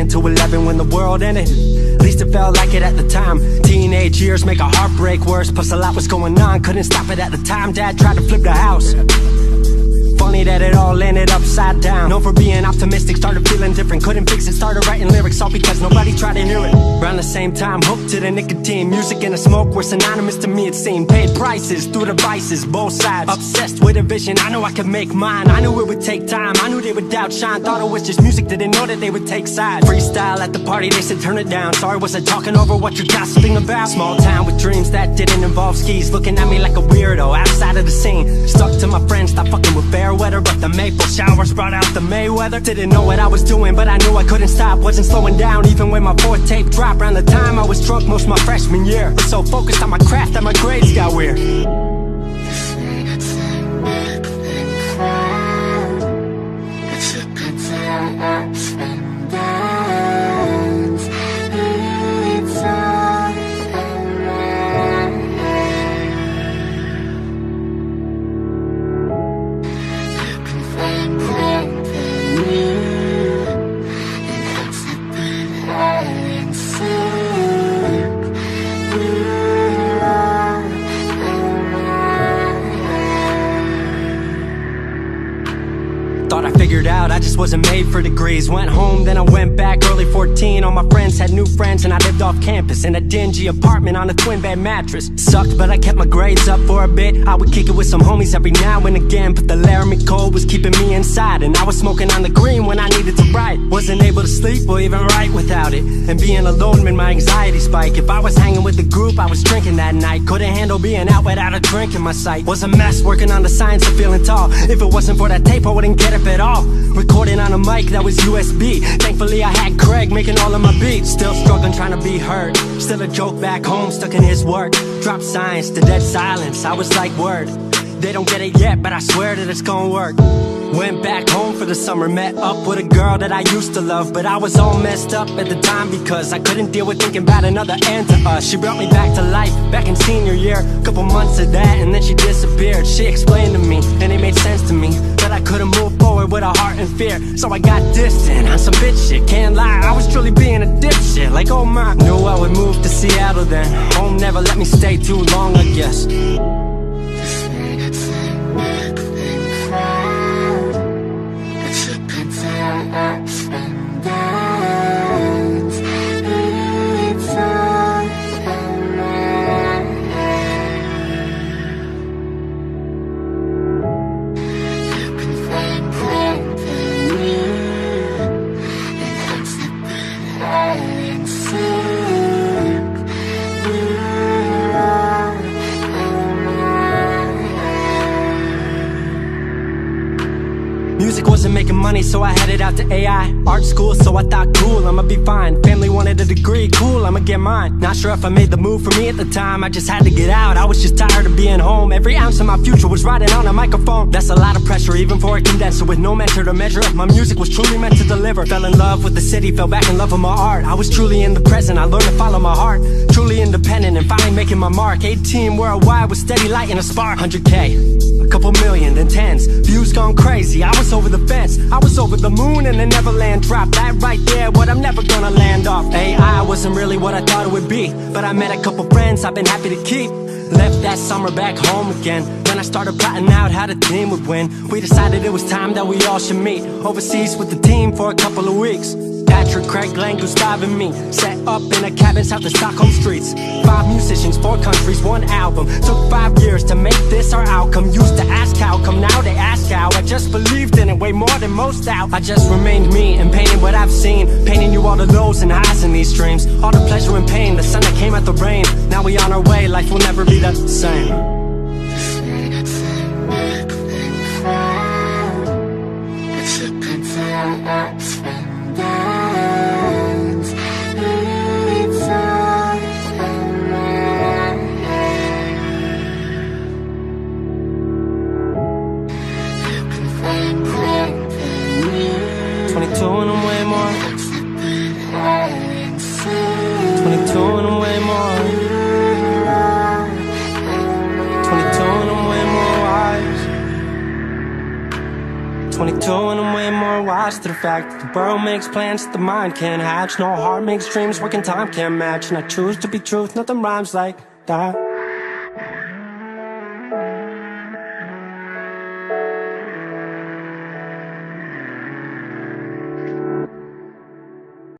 to 11 when the world ended. At least it felt like it at the time. Teenage years make a heartbreak worse. Plus a lot was going on, couldn't stop it at the time. Dad tried to flip the house. Funny that it all ended upside down. Known for being optimistic, started feeling different. Couldn't fix it, started writing lyrics, all because nobody tried to hear it. Around the same time, hooked to the nicotine. Music and the smoke were synonymous to me, it seemed. Paid prices through the vices, both sides. Obsessed with a vision, I knew I could make mine. I knew it would take time, I knew they would outshine. Thought it was just music, didn't know that they would take sides. Freestyle at the party, they said turn it down. Sorry, was I talking over what you're gossiping about? Small town with dreams that didn't involve skis. Looking at me like a weirdo, outside of the scene. Stuck to my friends, stopped fucking with fair weather. But the maple showers brought out the Mayweather. Didn't know what I was doing, but I knew I couldn't stop. Wasn't slowing down, even when my fourth tape dropped. Around the time I was drunk most my freshman year. Was so focused on my craft that my grades got weird. Thought I figured out, I just wasn't made for degrees. Went home, then I went back, early 14. All my friends had new friends and I lived off campus in a dingy apartment on a twin bed mattress. Sucked, but I kept my grades up for a bit. I would kick it with some homies every now and again, but the Laramie cold was keeping me inside. And I was smoking on the green when I needed to write. Wasn't able to sleep or even write without it. And being alone made my anxiety spike. If I was hanging with the group, I was drinking that night. Couldn't handle being out without a drink in my sight. Was a mess working on the science of feeling tall. If it wasn't for that tape, I wouldn't get it at all. Recording on a mic that was USB. Thankfully I had Craig making all of my beats. Still struggling trying to be heard. Still a joke back home, stuck in his work. Dropped science to dead silence, I was like word. They don't get it yet, but I swear that it's gonna work. Went back home for the summer, met up with a girl that I used to love. But I was all messed up at the time because I couldn't deal with thinking about another end to us. She brought me back to life, back in senior year. Couple months of that and then she disappeared. She explained to me, and it made sense to me, that I couldn't move forward with a heart in fear. So I got distant on some bitch shit, can't lie, I was truly being a dipshit. Like oh my, knew I would move to Seattle then. Home never let me stay too long, I guess. Music wasn't making money, so I headed out to AI art school, so I thought cool, I'ma be fine. Family wanted a degree, cool, I'ma get mine. Not sure if I made the move for me at the time, I just had to get out. I was just tired of being home. Every ounce of my future was riding on a microphone. That's a lot of pressure, even for a condenser with no mentor to measure up. My music was truly meant to deliver. Fell in love with the city, fell back in love with my art. I was truly in the present, I learned to follow my heart. Truly independent and finally making my mark. 18 worldwide with steady light and a spark. 100K, a couple million, then tens. Views gone crazy, I was over the fence. I was over the moon and the Neverland drop. That right there, what I'm never gonna land off. AI wasn't really what I thought it would be, but I met a couple friends I've been happy to keep. Left that summer back home again. Then I started plotting out how the team would win. We decided it was time that we all should meet overseas with the team for a couple of weeks. Patrick, Craig, Glenn, Gustav and me set up in a cabin south of Stockholm streets. 5 musicians, 4 countries, 1 album. Took 5 years to make this our outcome. Used to ask how come, now they ask how. I just believed in it way more than most out. I just remained me and painted what I've seen, painting you all the lows and highs in these dreams. All the pleasure and pain, the sun that came out the rain. Now we on our way, life will never be the same. 22 and I'm way more wise to the fact that the world makes plans that the mind can't hatch. No heart makes dreams, working time can't match. And I choose to be truth, nothing rhymes like that.